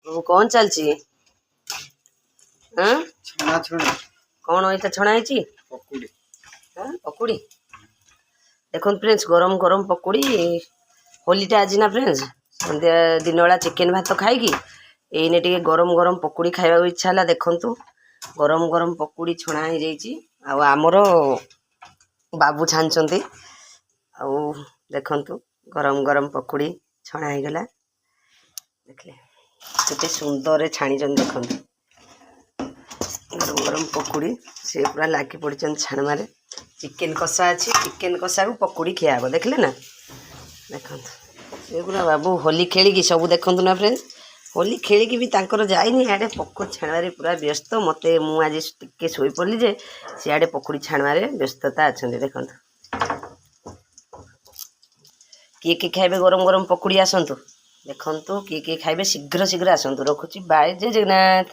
कौन चलची हाँ छणा छणा कौन एटा छणा है पकुड़ी हाँ पकुड़ी देखो फ्रेंड्स गरम गरम पकुड़ी होलीटा आज ना फ्रेंड्स संध्या दिन बेला चिकेन भात खाई एने टे गरम गरम पकुड़ी खाइबा इच्छा है देखंतु गरम गरम पकुड़ी छणा हो जाइए आमर बाबू छाणुंट आउ देखंतु गरम गरम पकुड़ी छणा हो गला देखले केते सुंदर छाणी देखंतु गरम गरम पकुड़ी से पूरा लागी पड़ी छाणमारे चिकेन कषा अच्छी चिकेन कषा को पकुड़ी खिया हे देखले ना देखो से पूरा बाबू होली खेलिकी सब देखु ना फ्रेंड्स होली खेलिकी भी तांकर जाइनी आड़े पकुड़ी छाणवारे पूरा व्यस्त मत मुझे टिके शोई पड़ी जे सियाड़े पकुड़ी छाणवारे व्यस्तता अच्छा देखो किए किए खाइबे गरम गरम पकुड़ी आसतु देखु किए किए खाइबे शीघ्र शीघ्र आसतु रखुची बाय जय जगन्नाथ।